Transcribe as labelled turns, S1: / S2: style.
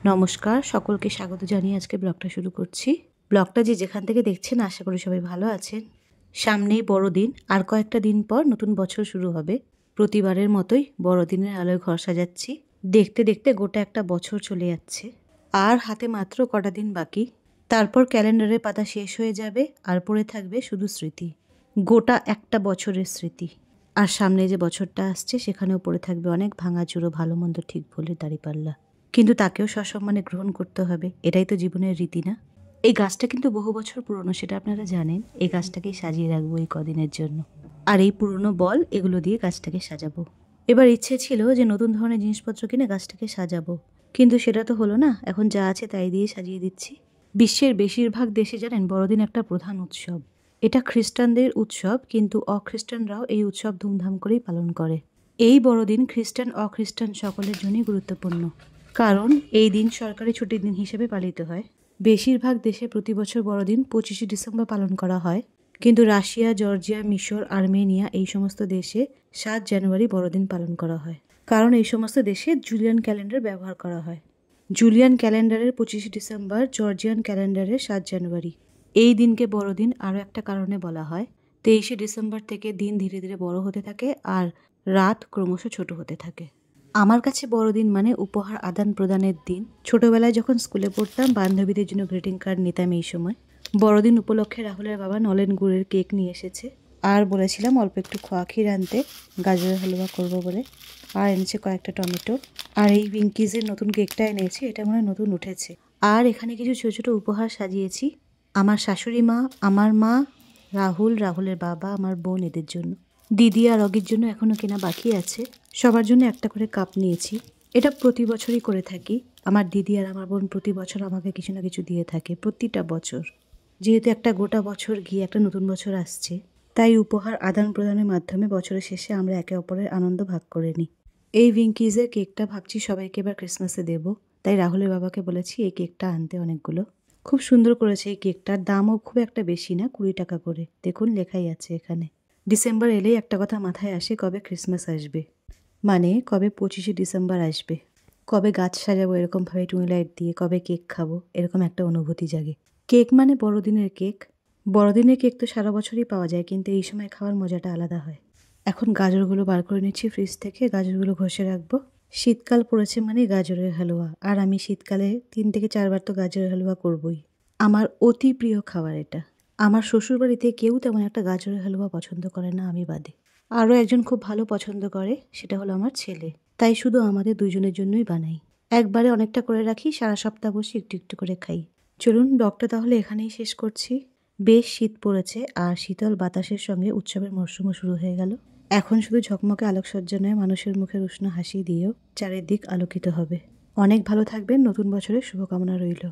S1: নমস্কার, সকলকে স্বাগত জানিয়ে আজকে ব্লগটা শুরু করছি। ব্লগটা যে যেখান থেকে দেখছেন আশা করি সবাই ভালো আছেন। সামনেই বড়দিন, আর কয়েকটা দিন পর নতুন বছর শুরু হবে। প্রতিবারের মতোই বড়দিনের আলোয় ঘর সাজাচ্ছি। দেখতে দেখতে গোটা একটা বছর চলে যাচ্ছে, আর হাতে মাত্র কটা দিন বাকি। তারপর ক্যালেন্ডারের পাতা শেষ হয়ে যাবে, আর পড়ে থাকবে শুধু স্মৃতি, গোটা একটা বছরের স্মৃতি। আর সামনে যে বছরটা আসছে সেখানেও পড়ে থাকবে অনেক ভাঙাচুরো, ভালো মন্দ ঠিক ভুলের দাঁড়িপাল্লা। কিন্তু তাকেও সসম্মানে গ্রহণ করতে হবে, এটাই তো জীবনের রীতি, না? এই গাছটা কিন্তু বহু বছর পুরনো, সেটা আপনারা জানেন। এই গাছটাকেই সাজিয়ে রাখবো এই কদিনের জন্য, আর এই পুরনো বল এগুলো দিয়ে গাছটাকে সাজাবো। এবার ইচ্ছে ছিল যে নতুন ধরনের জিনিসপত্র কিনে গাছটাকে সাজাবো, কিন্তু সেটা তো হলো না। এখন যা আছে তাই দিয়ে সাজিয়ে দিচ্ছি। বিশ্বের বেশিরভাগ দেশে জানেন বড়দিন একটা প্রধান উৎসব। এটা খ্রিস্টানদের উৎসব, কিন্তু অখ্রিস্টানরাও এই উৎসব ধুমধাম করেই পালন করে। এই বড়দিন খ্রিস্টান অখ্রিস্টান সকলের জন্যই গুরুত্বপূর্ণ, কারণ এই দিন সরকারি ছুটির দিন হিসেবে পালিত হয়। বেশিরভাগ দেশে প্রতি বছর বড়দিন 25শে ডিসেম্বর পালন করা হয়, কিন্তু রাশিয়া, জর্জিয়া, মিশর, আর্মেনিয়া এই সমস্ত দেশে 7 জানুয়ারি বড়দিন পালন করা হয়, কারণ এই সমস্ত দেশে জুলিয়ান ক্যালেন্ডার ব্যবহার করা হয়। জুলিয়ান ক্যালেন্ডারের 25শে ডিসেম্বর, জর্জিয়ান ক্যালেন্ডারের 7 জানুয়ারি। এই দিনকে বড়দিন আরও একটা কারণে বলা হয়। 23শে ডিসেম্বর থেকে দিন ধীরে ধীরে বড় হতে থাকে, আর রাত ক্রমশ ছোট হতে থাকে। আমার কাছে বড়দিন মানে উপহার আদান প্রদানের দিন। ছোটবেলায় যখন স্কুলে পড়তাম, বান্ধবীদের জন্য গ্রিটিং কার্ড নিতাম। এই সময় বড়দিন উপলক্ষে রাহুলের বাবা নলেন গুড়ের কেক নিয়ে এসেছে, আর বলেছিলাম অল্প একটু খোয়া ক্ষীর আনতে, গাজরের হালুয়া করবো বলে। আর এনেছে কয়েকটা টমেটো, আর এই উইঙ্কিজের নতুন কেকটা এনেছে, এটা মনে হয় নতুন উঠেছে। আর এখানে কিছু ছোট ছোট উপহার সাজিয়েছি আমার শাশুড়ি মা, আমার মা, রাহুল, রাহুলের বাবা, আমার বোন, এদের জন্য। দিদি আর অগির জন্য এখনো কেনা বাকি আছে। সবার জন্য একটা করে কাপ নিয়েছি। এটা প্রতি বছরই করে থাকি। আমার দিদি আর আমার বোন প্রতি বছর আমাকে কিছু না কিছু দিয়ে থাকে, প্রতিটা বছর। যেহেতু একটা গোটা বছর গিয়ে একটা নতুন বছর আসছে, তাই উপহার আদান প্রদানের মাধ্যমে বছরের শেষে আমরা একে অপরের আনন্দ ভাগ করে নিই। এই উইঙ্কিজের কেকটা ভাবছি সবাইকে এবার ক্রিসমাসে দেব, তাই রাহুলের বাবাকে বলেছি এই কেকটা আনতে অনেকগুলো। খুব সুন্দর করেছে এই কেকটার, দামও খুব একটা বেশি না, 20 টাকা করে। দেখুন লেখাই আছে এখানে। ডিসেম্বর এলেই একটা কথা মাথায় আসে, কবে ক্রিসমাস আসবে, মানে কবে 25শে ডিসেম্বর আসবে, কবে গাছ সাজাবো এরকমভাবে টুইলাইট দিয়ে, কবে কেক খাবো, এরকম একটা অনুভূতি জাগে। কেক মানে বড়দিনের কেক। বড়দিনের কেক তো সারা বছরই পাওয়া যায়, কিন্তু এই সময় খাওয়ার মজাটা আলাদা হয়। এখন গাজরগুলো বার করে নিচ্ছি ফ্রিজ থেকে, গাজরগুলো ঘষে রাখবো। শীতকাল পড়েছে মানে গাজরের হালুয়া, আর আমি শীতকালে 3 থেকে 4 বার তো গাজরের হালুয়া করবই। আমার অতি প্রিয় খাবার এটা। আমার শ্বশুরবাড়িতে কেউ তেমন একটা গাজরের হালুয়া পছন্দ করে না, আমি বাদে। আরও একজন খুব ভালো পছন্দ করে, সেটা হলো আমার ছেলে। তাই শুধু আমাদের দুজনের জন্যই বানাই। একবারে অনেকটা করে রাখি, সারা সপ্তাহ বসে একটু একটু করে খাই। চলুন ব্লগটা তাহলে এখানেই শেষ করছি। বেশ শীত পড়েছে, আর শীতল বাতাসের সঙ্গে উৎসবের মরশুমও শুরু হয়ে গেল। এখন শুধু ঝকমকে আলোকসজ্জা নয়, মানুষের মুখের উষ্ণ হাসি দিয়েও চারিদিক আলোকিত হবে। অনেক ভালো থাকবেন, নতুন বছরের শুভকামনা রইল।